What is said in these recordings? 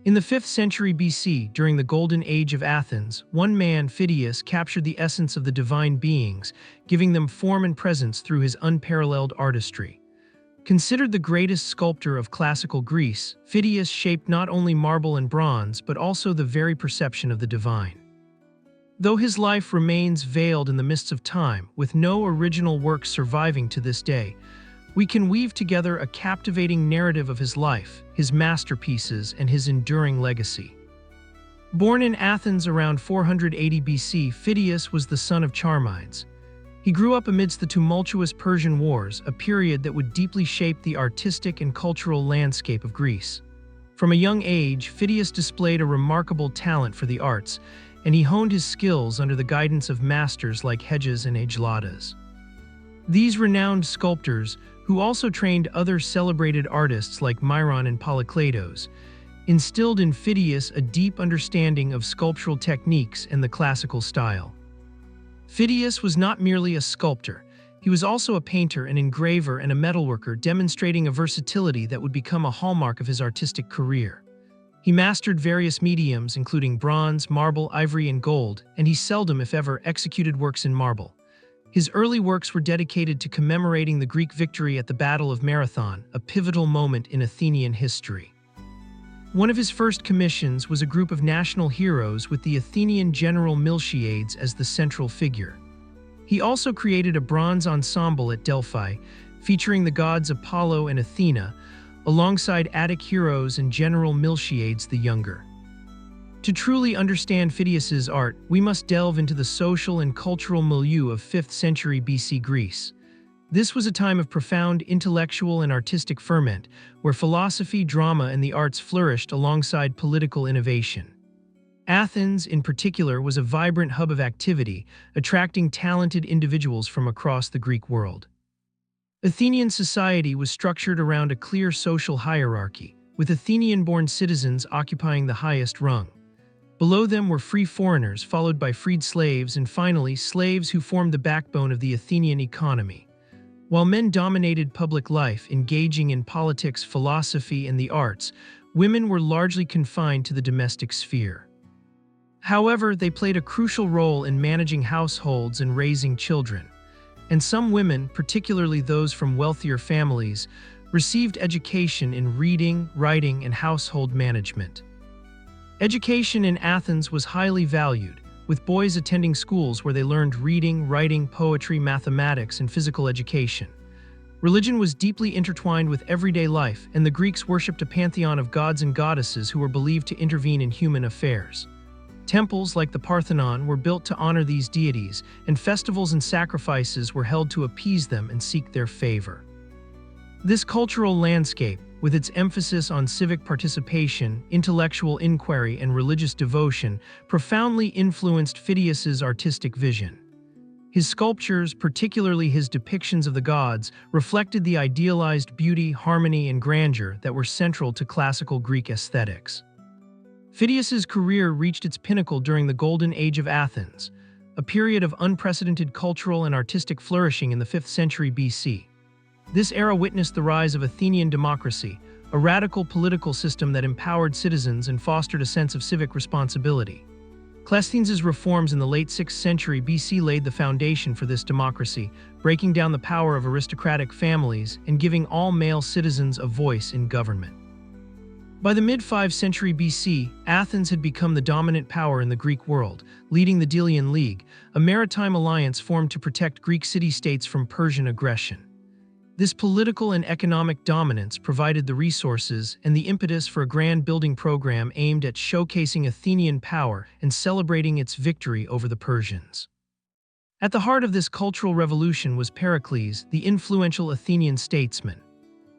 In the 5th century BC, during the Golden Age of Athens, one man, Phidias, captured the essence of the divine beings, giving them form and presence through his unparalleled artistry. Considered the greatest sculptor of classical Greece, Phidias shaped not only marble and bronze, but also the very perception of the divine. Though his life remains veiled in the mists of time, with no original works surviving to this day, we can weave together a captivating narrative of his life, his masterpieces, and his enduring legacy. Born in Athens around 480 BC, Phidias was the son of Charmides. He grew up amidst the tumultuous Persian Wars, a period that would deeply shape the artistic and cultural landscape of Greece. From a young age, Phidias displayed a remarkable talent for the arts, and he honed his skills under the guidance of masters like Hedges and Ageladas. These renowned sculptors, who also trained other celebrated artists like Myron and Polykleitos, instilled in Phidias a deep understanding of sculptural techniques and the classical style. Phidias was not merely a sculptor, he was also a painter, an engraver, and a metalworker, demonstrating a versatility that would become a hallmark of his artistic career. He mastered various mediums, including bronze, marble, ivory, and gold, and he seldom, if ever, executed works in marble. His early works were dedicated to commemorating the Greek victory at the Battle of Marathon, a pivotal moment in Athenian history. One of his first commissions was a group of national heroes with the Athenian general Miltiades as the central figure. He also created a bronze ensemble at Delphi, featuring the gods Apollo and Athena, alongside Attic heroes and General Miltiades the Younger. To truly understand Phidias's art, we must delve into the social and cultural milieu of 5th century BC Greece. This was a time of profound intellectual and artistic ferment, where philosophy, drama, and the arts flourished alongside political innovation. Athens, in particular, was a vibrant hub of activity, attracting talented individuals from across the Greek world. Athenian society was structured around a clear social hierarchy, with Athenian-born citizens occupying the highest rung. Below them were free foreigners, followed by freed slaves, and finally, slaves who formed the backbone of the Athenian economy. While men dominated public life, engaging in politics, philosophy, and the arts, women were largely confined to the domestic sphere. However, they played a crucial role in managing households and raising children. And some women, particularly those from wealthier families, received education in reading, writing, and household management. Education in Athens was highly valued, with boys attending schools where they learned reading, writing, poetry, mathematics, and physical education. Religion was deeply intertwined with everyday life, and the Greeks worshipped a pantheon of gods and goddesses who were believed to intervene in human affairs. Temples like the Parthenon were built to honor these deities, and festivals and sacrifices were held to appease them and seek their favor. This cultural landscape, with its emphasis on civic participation, intellectual inquiry, and religious devotion, profoundly influenced Phidias's artistic vision. His sculptures, particularly his depictions of the gods, reflected the idealized beauty, harmony, and grandeur that were central to classical Greek aesthetics. Phidias's career reached its pinnacle during the Golden Age of Athens, a period of unprecedented cultural and artistic flourishing in the 5th century BC. This era witnessed the rise of Athenian democracy, a radical political system that empowered citizens and fostered a sense of civic responsibility. Cleisthenes' reforms in the late 6th century BC laid the foundation for this democracy, breaking down the power of aristocratic families and giving all male citizens a voice in government. By the mid-5th century BC, Athens had become the dominant power in the Greek world, leading the Delian League, a maritime alliance formed to protect Greek city-states from Persian aggression. This political and economic dominance provided the resources and the impetus for a grand building program aimed at showcasing Athenian power and celebrating its victory over the Persians. At the heart of this cultural revolution was Pericles, the influential Athenian statesman.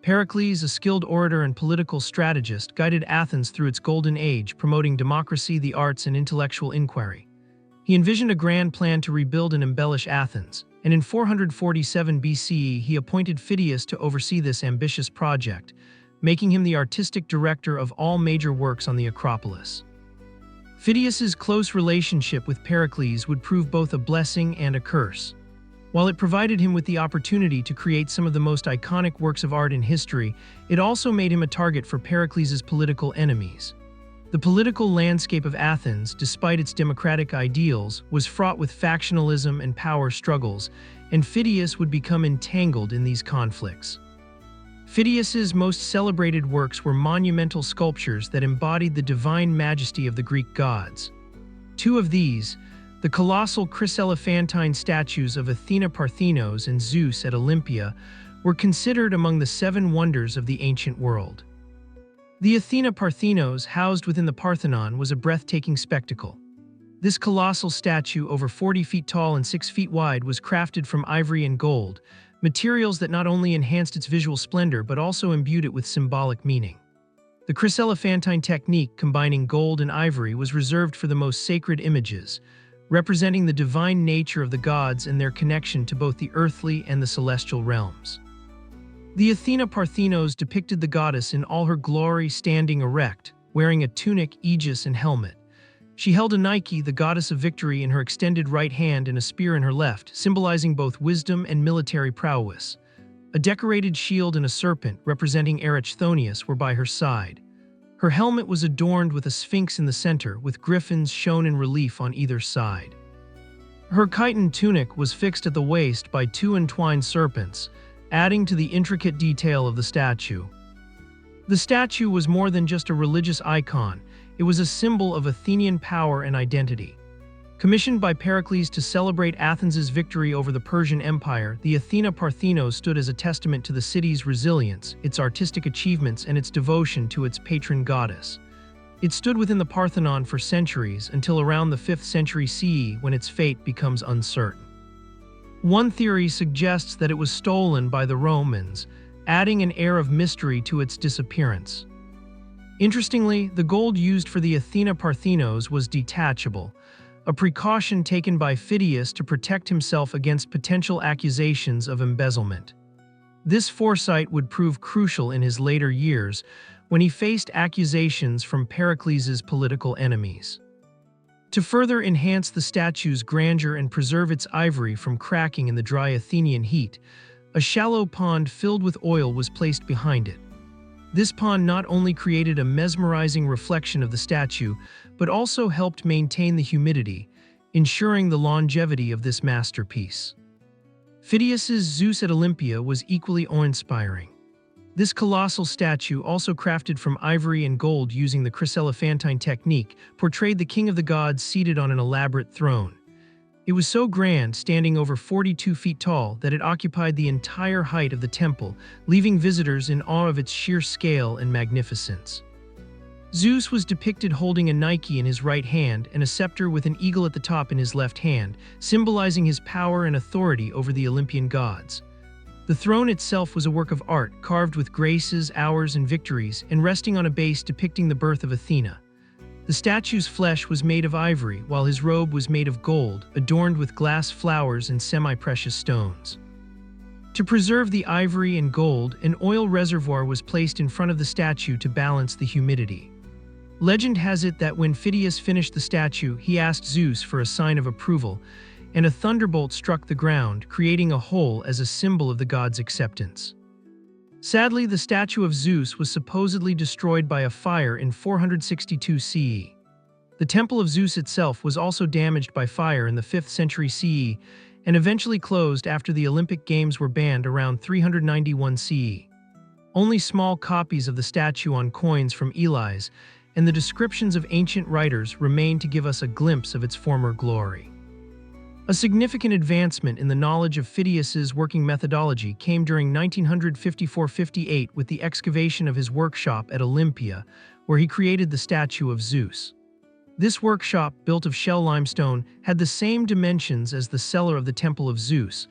Pericles, a skilled orator and political strategist, guided Athens through its golden age, promoting democracy, the arts, and intellectual inquiry. He envisioned a grand plan to rebuild and embellish Athens, and in 447 BCE he appointed Phidias to oversee this ambitious project, making him the artistic director of all major works on the Acropolis. Phidias's close relationship with Pericles would prove both a blessing and a curse. While it provided him with the opportunity to create some of the most iconic works of art in history, it also made him a target for Pericles' political enemies. The political landscape of Athens, despite its democratic ideals, was fraught with factionalism and power struggles, and Phidias would become entangled in these conflicts. Phidias's most celebrated works were monumental sculptures that embodied the divine majesty of the Greek gods. Two of these, the colossal chryselephantine statues of Athena Parthenos and Zeus at Olympia, were considered among the seven wonders of the ancient world. The Athena Parthenos, housed within the Parthenon, was a breathtaking spectacle. This colossal statue, over 40 feet tall and 6 feet wide, was crafted from ivory and gold, materials that not only enhanced its visual splendor but also imbued it with symbolic meaning. The chryselephantine technique, combining gold and ivory, was reserved for the most sacred images, representing the divine nature of the gods and their connection to both the earthly and the celestial realms. The Athena Parthenos depicted the goddess in all her glory, standing erect, wearing a tunic, aegis, and helmet. She held a Nike, the goddess of victory, in her extended right hand and a spear in her left, symbolizing both wisdom and military prowess. A decorated shield and a serpent, representing Erychthonius, were by her side. Her helmet was adorned with a sphinx in the center, with griffins shown in relief on either side. Her chiton tunic was fixed at the waist by two entwined serpents, adding to the intricate detail of the statue. The statue was more than just a religious icon. It was a symbol of Athenian power and identity. Commissioned by Pericles to celebrate Athens's victory over the Persian Empire, the Athena Parthenos stood as a testament to the city's resilience, its artistic achievements, and its devotion to its patron goddess. It stood within the Parthenon for centuries, until around the 5th century CE, when its fate becomes uncertain. One theory suggests that it was stolen by the Romans, adding an air of mystery to its disappearance. Interestingly, the gold used for the Athena Parthenos was detachable, a precaution taken by Phidias to protect himself against potential accusations of embezzlement. This foresight would prove crucial in his later years, when he faced accusations from Pericles' political enemies. To further enhance the statue's grandeur and preserve its ivory from cracking in the dry Athenian heat, a shallow pond filled with oil was placed behind it. This pond not only created a mesmerizing reflection of the statue, but also helped maintain the humidity, ensuring the longevity of this masterpiece. Phidias's Zeus at Olympia was equally awe-inspiring. This colossal statue, also crafted from ivory and gold using the chryselephantine technique, portrayed the king of the gods seated on an elaborate throne. It was so grand, standing over 42 feet tall, that it occupied the entire height of the temple, leaving visitors in awe of its sheer scale and magnificence. Zeus was depicted holding a Nike in his right hand and a scepter with an eagle at the top in his left hand, symbolizing his power and authority over the Olympian gods. The throne itself was a work of art, carved with graces, hours, and victories, and resting on a base depicting the birth of Athena. The statue's flesh was made of ivory, while his robe was made of gold, adorned with glass flowers and semi-precious stones. To preserve the ivory and gold, an oil reservoir was placed in front of the statue to balance the humidity. Legend has it that when Phidias finished the statue, he asked Zeus for a sign of approval, and a thunderbolt struck the ground, creating a hole as a symbol of the god's acceptance. Sadly, the statue of Zeus was supposedly destroyed by a fire in 462 CE. The temple of Zeus itself was also damaged by fire in the 5th century CE and eventually closed after the Olympic Games were banned around 391 CE. Only small copies of the statue on coins from Elis and the descriptions of ancient writers remain to give us a glimpse of its former glory. A significant advancement in the knowledge of Phidias's working methodology came during 1954-58 with the excavation of his workshop at Olympia, where he created the statue of Zeus. This workshop, built of shell limestone, had the same dimensions as the cellar of the Temple of Zeus,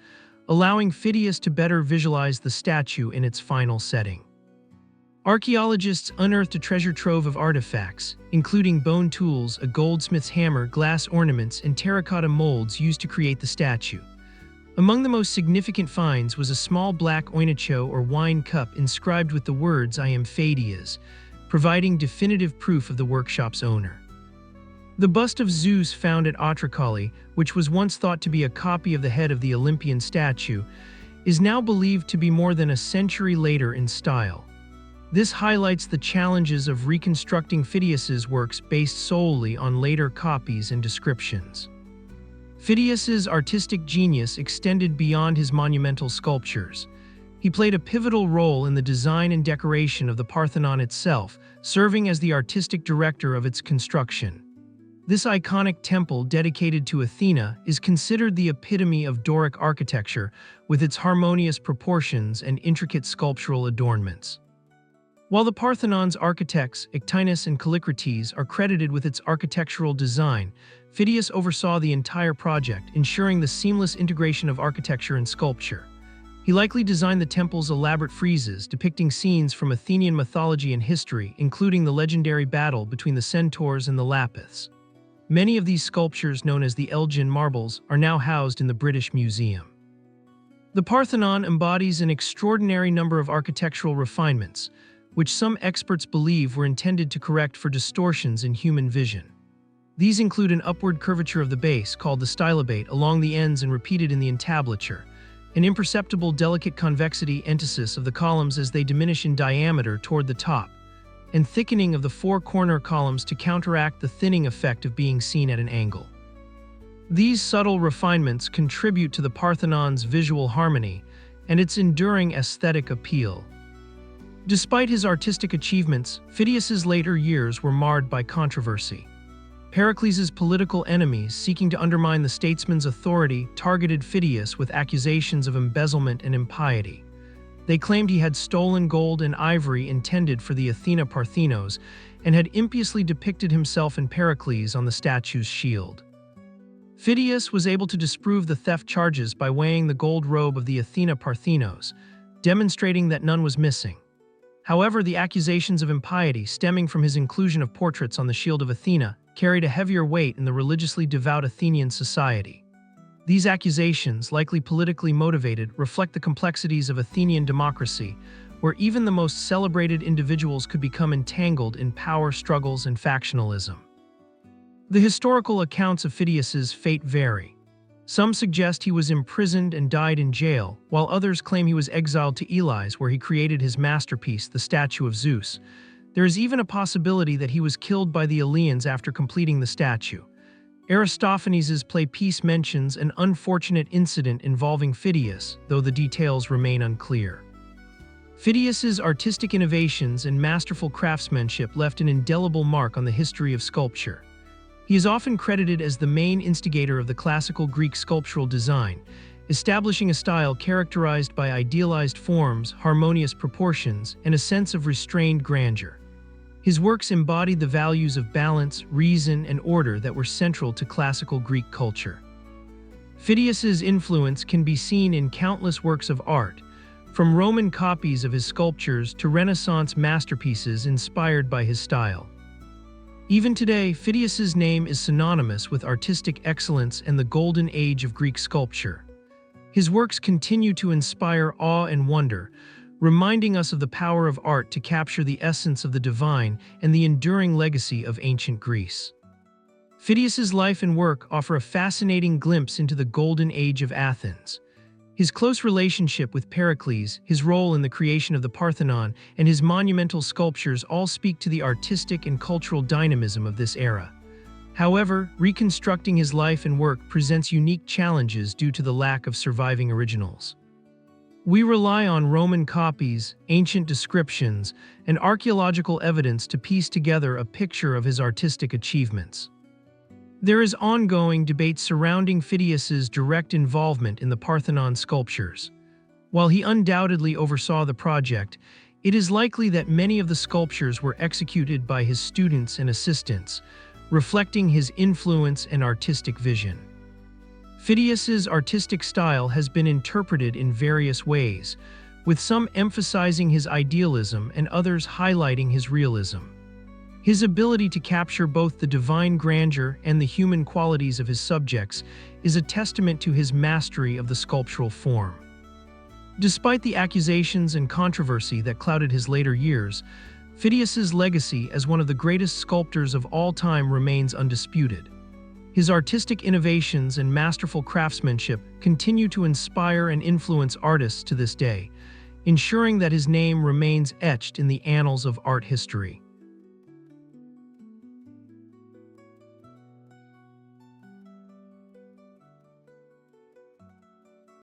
allowing Phidias to better visualize the statue in its final setting. Archaeologists unearthed a treasure trove of artifacts, including bone tools, a goldsmith's hammer, glass ornaments, and terracotta molds used to create the statue. Among the most significant finds was a small black oinocho or wine cup inscribed with the words "I am Phidias," providing definitive proof of the workshop's owner. The bust of Zeus found at Athena, which was once thought to be a copy of the head of the Olympian statue, is now believed to be more than a century later in style. This highlights the challenges of reconstructing Phidias's works based solely on later copies and descriptions. Phidias's artistic genius extended beyond his monumental sculptures. He played a pivotal role in the design and decoration of the Parthenon itself, serving as the artistic director of its construction. This iconic temple dedicated to Athena is considered the epitome of Doric architecture, with its harmonious proportions and intricate sculptural adornments. While the Parthenon's architects, Athena and Callicrates, are credited with its architectural design, Phidias oversaw the entire project, ensuring the seamless integration of architecture and sculpture. He likely designed the temple's elaborate friezes depicting scenes from Athenian mythology and history, including the legendary battle between the centaurs and the Lapiths. Many of these sculptures, known as the Elgin marbles, are now housed in the British Museum. The Parthenon embodies an extraordinary number of architectural refinements, which some experts believe were intended to correct for distortions in human vision. These include an upward curvature of the base, called the stylobate, along the ends and repeated in the entablature, an imperceptible delicate convexity entasis of the columns as they diminish in diameter toward the top, and thickening of the four corner columns to counteract the thinning effect of being seen at an angle. These subtle refinements contribute to the Parthenon's visual harmony and its enduring aesthetic appeal. Despite his artistic achievements, Phidias's later years were marred by controversy. Pericles' political enemies, seeking to undermine the statesman's authority, targeted Phidias with accusations of embezzlement and impiety. They claimed he had stolen gold and ivory intended for the Athena Parthenos and had impiously depicted himself and Pericles on the statue's shield. Phidias was able to disprove the theft charges by weighing the gold robe of the Athena Parthenos, demonstrating that none was missing. However, the accusations of impiety stemming from his inclusion of portraits on the shield of Athena carried a heavier weight in the religiously devout Athenian society. These accusations, likely politically motivated, reflect the complexities of Athenian democracy, where even the most celebrated individuals could become entangled in power struggles and factionalism. The historical accounts of Phidias's fate vary. Some suggest he was imprisoned and died in jail, while others claim he was exiled to Elis, where he created his masterpiece, the statue of Zeus. There is even a possibility that he was killed by the Eleans after completing the statue. Aristophanes' play Peace mentions an unfortunate incident involving Phidias, though the details remain unclear. Phidias's artistic innovations and masterful craftsmanship left an indelible mark on the history of sculpture. He is often credited as the main instigator of the classical Greek sculptural design, establishing a style characterized by idealized forms, harmonious proportions, and a sense of restrained grandeur. His works embodied the values of balance, reason, and order that were central to classical Greek culture. Phidias's influence can be seen in countless works of art, from Roman copies of his sculptures to Renaissance masterpieces inspired by his style. Even today, Phidias's name is synonymous with artistic excellence and the Golden Age of Greek sculpture. His works continue to inspire awe and wonder, reminding us of the power of art to capture the essence of the divine and the enduring legacy of ancient Greece. Phidias's life and work offer a fascinating glimpse into the Golden Age of Athens. His close relationship with Pericles, his role in the creation of the Parthenon, and his monumental sculptures all speak to the artistic and cultural dynamism of this era. However, reconstructing his life and work presents unique challenges due to the lack of surviving originals. We rely on Roman copies, ancient descriptions, and archaeological evidence to piece together a picture of his artistic achievements. There is ongoing debate surrounding Phidias's direct involvement in the Parthenon sculptures. While he undoubtedly oversaw the project, it is likely that many of the sculptures were executed by his students and assistants, reflecting his influence and artistic vision. Phidias's artistic style has been interpreted in various ways, with some emphasizing his idealism and others highlighting his realism. His ability to capture both the divine grandeur and the human qualities of his subjects is a testament to his mastery of the sculptural form. Despite the accusations and controversy that clouded his later years, Phidias's legacy as one of the greatest sculptors of all time remains undisputed. His artistic innovations and masterful craftsmanship continue to inspire and influence artists to this day, ensuring that his name remains etched in the annals of art history.